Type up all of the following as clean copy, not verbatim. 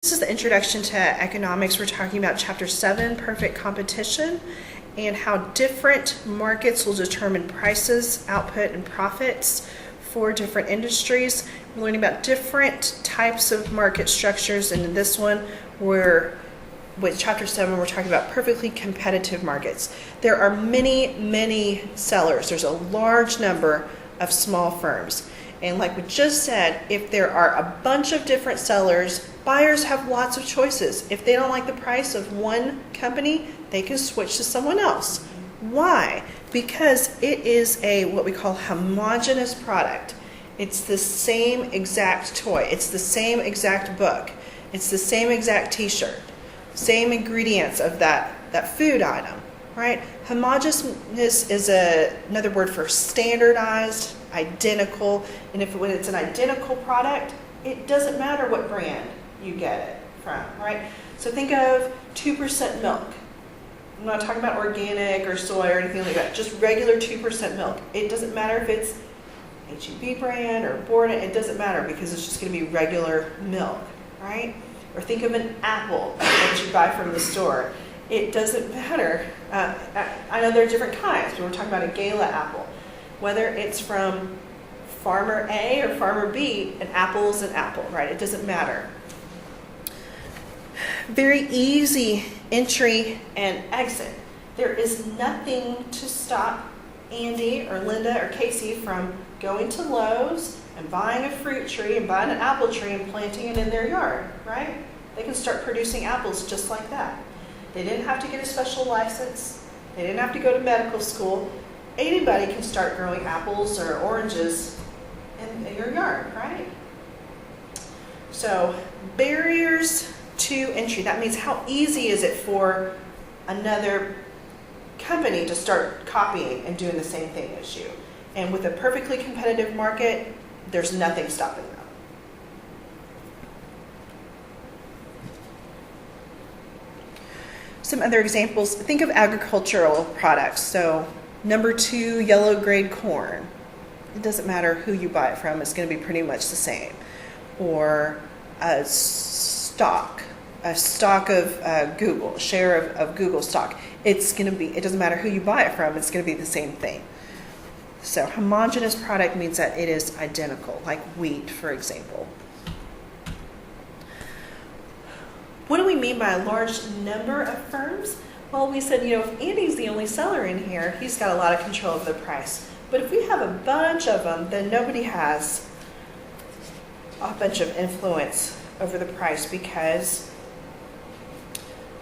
This is the introduction to economics. We're talking about Chapter 7, Perfect Competition, and how different markets will determine prices, output, and profits for different industries. We're learning about different types of market structures, and in this one, with Chapter 7, we're talking about perfectly competitive markets. There are many sellers. There's a large number of small firms. And like we just said, if there are a bunch of different sellers, buyers have lots of choices. If they don't like the price of one company, they can switch to someone else. Why? Because it is what we call homogeneous product. It's the same exact toy. It's the same exact book. It's the same exact t-shirt. Same ingredients of that food item, right? Homogeneous is another word for standardized, identical, and when it's an identical product, it doesn't matter what brand you get it from, right? So think of 2% milk. I'm not talking about organic or soy or anything like that, just regular 2% milk. It doesn't matter if it's H-E-B brand or Borden, it doesn't matter because it's just going to be regular milk, right? Or think of an apple that you buy from the store. It doesn't matter. I know there are different kinds, but we're talking about a Gala apple. Whether it's from farmer A or farmer B, an apple is an apple, right? It doesn't matter. Very easy entry and exit. There is nothing to stop Andy or Linda or Casey from going to Lowe's and buying a fruit tree and buying an apple tree and planting it in their yard, right? They can start producing apples just like that. They didn't have to get a special license. They didn't have to go to medical school. Anybody can start growing apples or oranges in your yard, right? So barriers to entry. That means how easy is it for another company to start copying and doing the same thing as you. And with a perfectly competitive market, there's nothing stopping them. Some other examples, think of agricultural products. So number 2, yellow grade corn. It doesn't matter who you buy it from, it's going to be pretty much the same. Or a stock of Google, share of Google stock. It doesn't matter who you buy it from, it's going to be the same thing. So homogeneous product means that it is identical, like wheat, for example. What do we mean by a large number of firms? Well, we said, if Andy's the only seller in here, he's got a lot of control of the price. But if we have a bunch of them, then nobody has a bunch of influence over the price because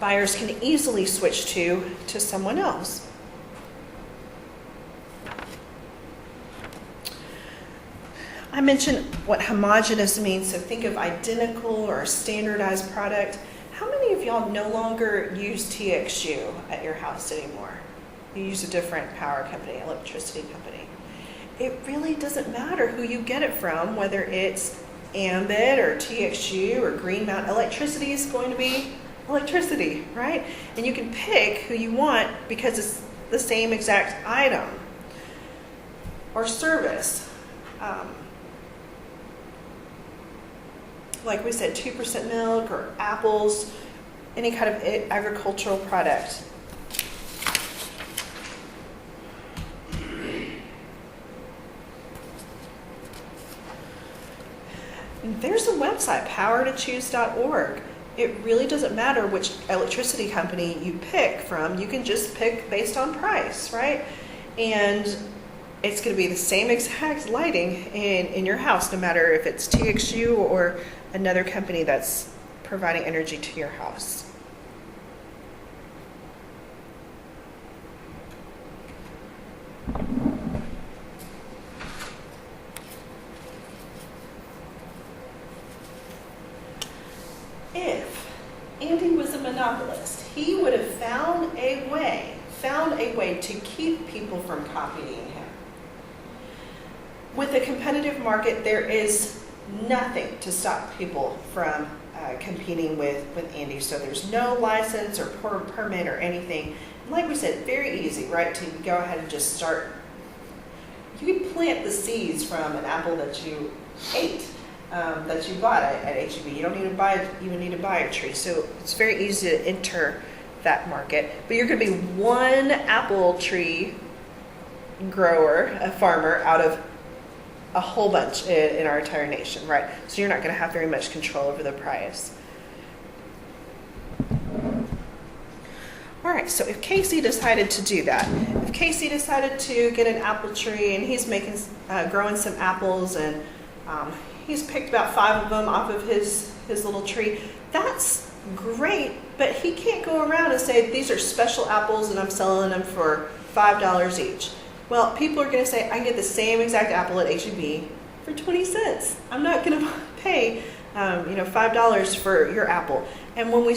buyers can easily switch to someone else. I mentioned what homogeneous means, so think of identical or standardized product. How many of y'all no longer use TXU at your house anymore? You use a different power company, electricity company. It really doesn't matter who you get it from, whether it's Ambit or TXU or Green Mountain. Electricity is going to be electricity, right? And you can pick who you want because it's the same exact item or service. Like we said, 2% milk or apples, any kind of agricultural product. There's a website, powertochoose.org. It really doesn't matter which electricity company you pick from. You can just pick based on price, right? And it's going to be the same exact lighting in your house, no matter if it's TXU or another company that's providing energy to your house. If Andy was a monopolist, he would have found a way to keep people from copying him. With a competitive market, there is nothing to stop people from competing with Andy. So there's no license or permit or anything. And like we said, very easy, right, to go ahead and just start. You can plant the seeds from an apple that you ate that you bought at H-E-B. You don't need to even need to buy a tree. So it's very easy to enter that market. But you're going to be one apple tree grower, a farmer, out of a whole bunch in our entire nation, right? So you're not going to have very much control over the price. All right, so if Casey decided to do that, if Casey decided to get an apple tree and he's growing some apples and he's picked about 5 of them off of his little tree, that's great, but he can't go around and say, these are special apples and I'm selling them for $5 each. Well, people are going to say, I can get the same exact apple at H-E-B for 20 cents. I'm not going to pay $5 for your apple. And when we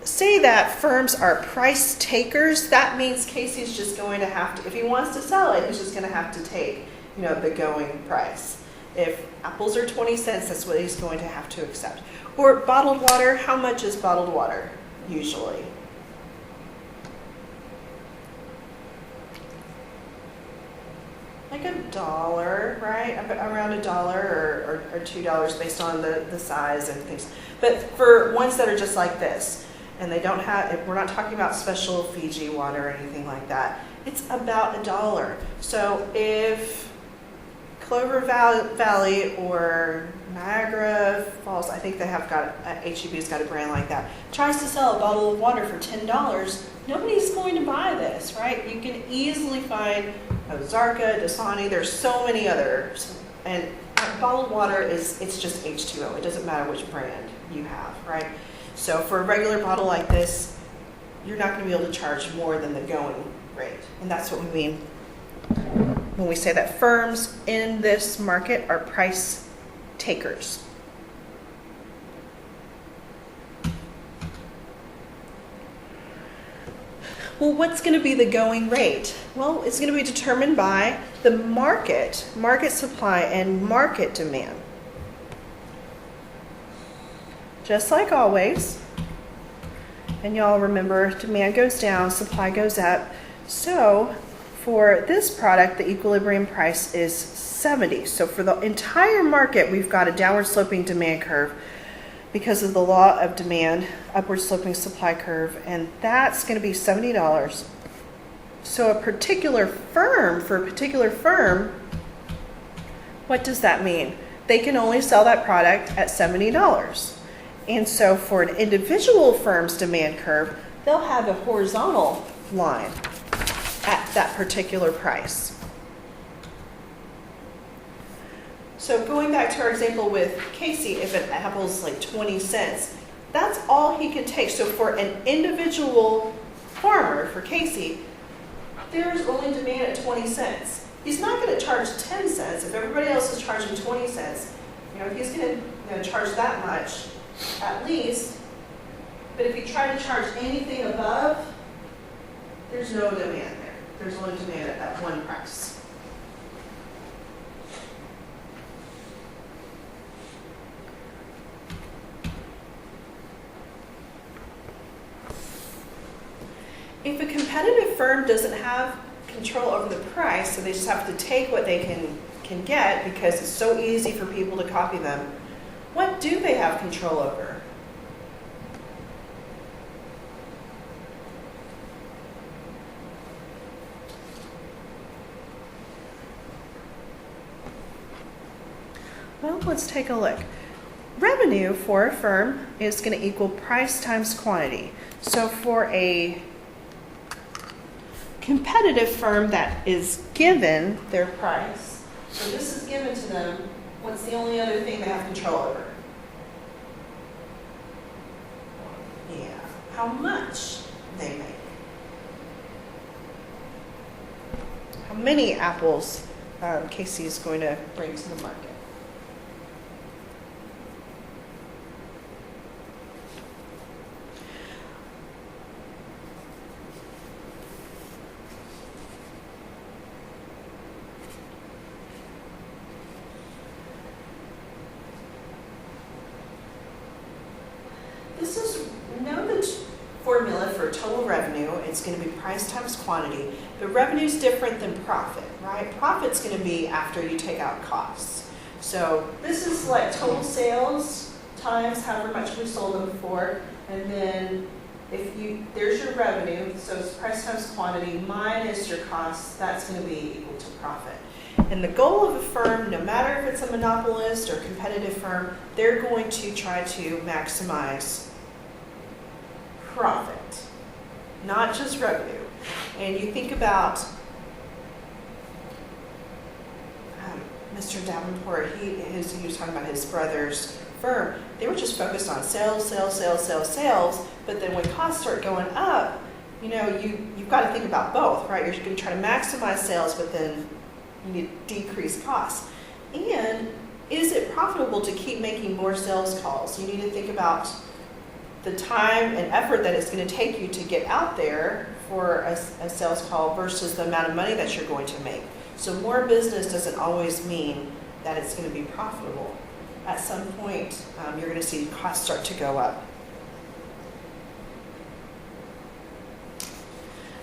say that firms are price takers, that means Casey's just going to have to, if he wants to sell it, he's just going to have to take the going price. If apples are 20 cents, that's what he's going to have to accept. Or bottled water, how much is bottled water usually? Like $1, right? Around $1 or $2 based on the size and things. But for ones that are just like this, and they don't have, we're not talking about special Fiji water or anything like that, it's about $1. So if Clover Valley or Niagara Falls, I think they have got, H-E-B's got a brand like that, tries to sell a bottle of water for $10, nobody's going to buy this, right? You can easily find Ozarka, Dasani, there's so many others. And bottled water it's just H2O. It doesn't matter which brand you have, right? So for a regular bottle like this, you're not going to be able to charge more than the going rate. And that's what we mean when we say that firms in this market are price takers. Well, what's going to be the going rate? Well, it's going to be determined by the market supply and market demand. Just like always, and y'all remember, demand goes down, supply goes up. So for this product, the equilibrium price is 70. So for the entire market, we've got a downward sloping demand curve because of the law of demand, upward sloping supply curve, and that's going to be $70. So for a particular firm, what does that mean? They can only sell that product at $70. And so for an individual firm's demand curve, they'll have a horizontal line at that particular price. So going back to our example with Casey, if an apple's like 20 cents, that's all he can take. So for an individual farmer, for Casey, there's only demand at 20 cents. He's not going to charge 10 cents if everybody else is charging 20 cents. If he's going to charge that much, at least. But if you try to charge anything above, there's no demand there. There's only demand at that one price. If a competitive firm doesn't have control over the price, so they just have to take what they can get because it's so easy for people to copy them, what do they have control over? Well, let's take a look. Revenue for a firm is going to equal price times quantity. So for a competitive firm that is given their price, so this is given to them, what's the only other thing they have control over? Yeah, how much they make. How many apples Casey is going to bring to the market. Formula for total revenue, it's going to be price times quantity. But revenue is different than profit, right? Profit's going to be after you take out costs. So this is like total sales times however much we sold them for, and then there's your revenue, so it's price times quantity minus your costs, that's going to be equal to profit. And the goal of a firm, no matter if it's a monopolist or competitive firm, they're going to try to maximize profit, not just revenue. And you think about Mr. Davenport, he was talking about his brother's firm. They were just focused on sales, but then when costs start going up, you've got to think about both, right? You're going to try to maximize sales, but then you need to decrease costs. And is it profitable to keep making more sales calls? You need to think about the time and effort that it's going to take you to get out there for a sales call versus the amount of money that you're going to make. So more business doesn't always mean that it's going to be profitable. At some point, you're going to see costs start to go up.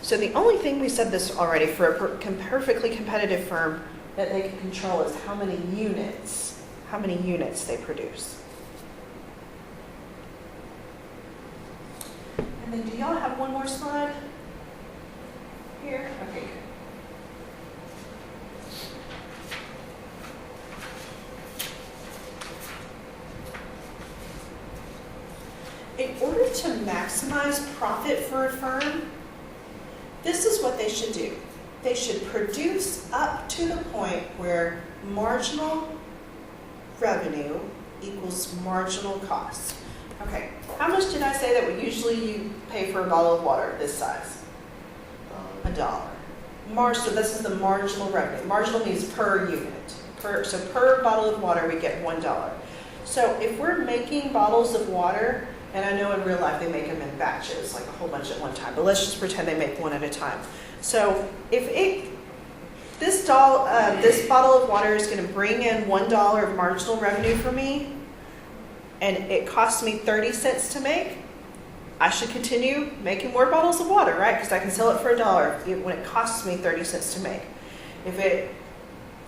So the only thing, we said this already, for a perfectly competitive firm that they can control is how many units they produce. And then do y'all have one more slide here? Okay, good. In order to maximize profit for a firm, this is what they should do. They should produce up to the point where marginal revenue equals marginal cost. Okay, how much did I say that we usually pay for a bottle of water this size? $1. So this is the marginal revenue. Marginal means per unit. So per bottle of water we get $1. So if we're making bottles of water, and I know in real life they make them in batches, like a whole bunch at one time, but let's just pretend they make one at a time. So if this bottle of water is going to bring in $1 of marginal revenue for me, and it costs me 30 cents to make, I should continue making more bottles of water, right? Because I can sell it for $1 when it costs me 30 cents to make. If I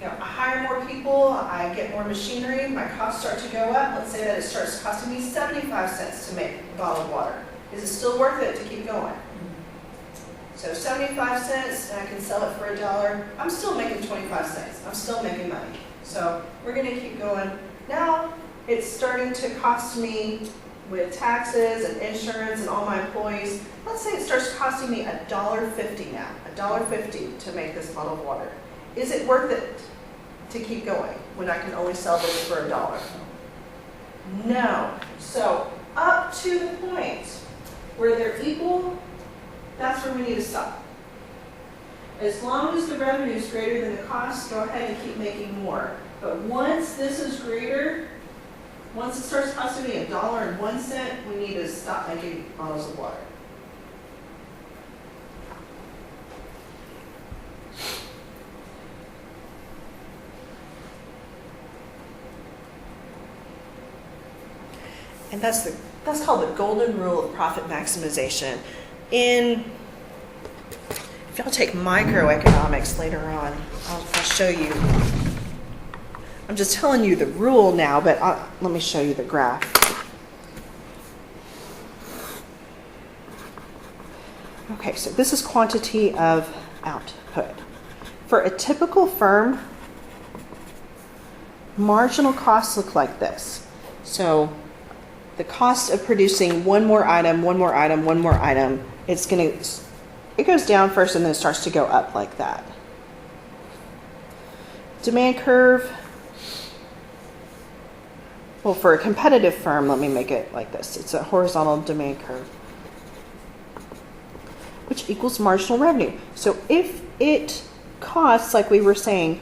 hire more people, I get more machinery, my costs start to go up. Let's say that it starts costing me 75 cents to make a bottle of water. Is it still worth it to keep going? So 75 cents, and I can sell it for $1. I'm still making 25 cents. I'm still making money. So we're going to keep going. Now it's starting to cost me, with taxes and insurance and all my employees, let's say it starts costing me $1.50 now, $1.50 to make this bottle of water. Is it worth it to keep going when I can only sell this for $1? No. So up to the point where they're equal, that's where we need to stop. As long as the revenue is greater than the cost, go ahead and keep making more. But once this is greater, once it starts costing me $1.01, we need to stop making bottles of water. And that's called the golden rule of profit maximization. If y'all take microeconomics later on, I'll show you. I'm just telling you the rule now, but let me show you the graph. Okay, so this is quantity of output. For a typical firm, marginal costs look like this. So the cost of producing one more item, it goes down first and then it starts to go up like that. Demand curve, well, for a competitive firm, let me make it like this. It's a horizontal demand curve, which equals marginal revenue. So if it costs, like we were saying,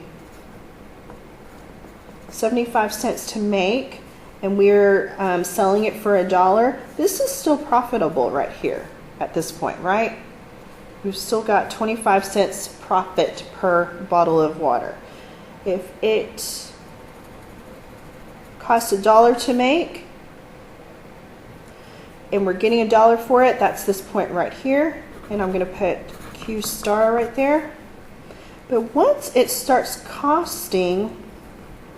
75 cents to make, and we're selling it for $1, this is still profitable right here at this point, right? We've still got 25 cents profit per bottle of water. If it costs $1 to make, and we're getting $1 for it, that's this point right here, and I'm going to put Q star right there. But once it starts costing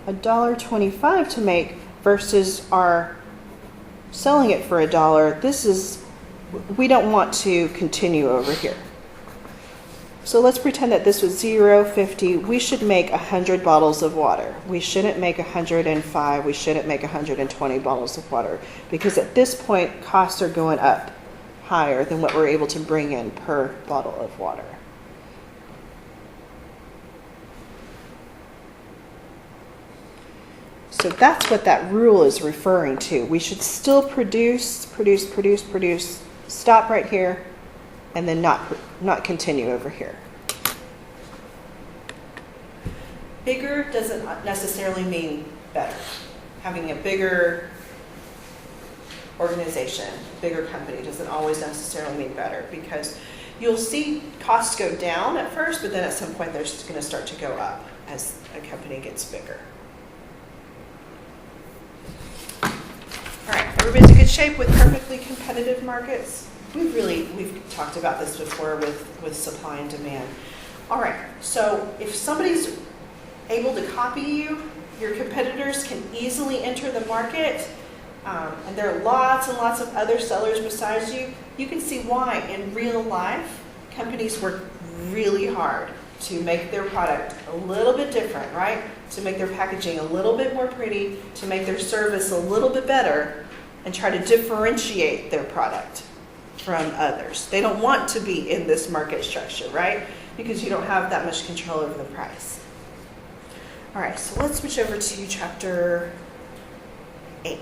$1.25 to make versus our selling it for $1, we don't want to continue over here. So let's pretend that this was 0.50. We should make 100 bottles of water. We shouldn't make 105. We shouldn't make 120 bottles of water, because at this point, costs are going up higher than what we're able to bring in per bottle of water. So that's what that rule is referring to. We should still produce, stop right here, and then not continue over here. Bigger doesn't necessarily mean better. Having a bigger organization, bigger company doesn't always necessarily mean better, because you'll see costs go down at first, but then at some point they're just going to start to go up as a company gets bigger. All right, everybody's in good shape with perfectly competitive markets? We've talked about this before with supply and demand. All right, so if somebody's able to copy you, your competitors can easily enter the market, and there are lots and lots of other sellers besides you. You can see why in real life companies work really hard to make their product a little bit different, right? To make their packaging a little bit more pretty, to make their service a little bit better, and try to differentiate their product from others. They don't want to be in this market structure, right? Because you don't have that much control over the price. All right, so let's switch over to chapter 8.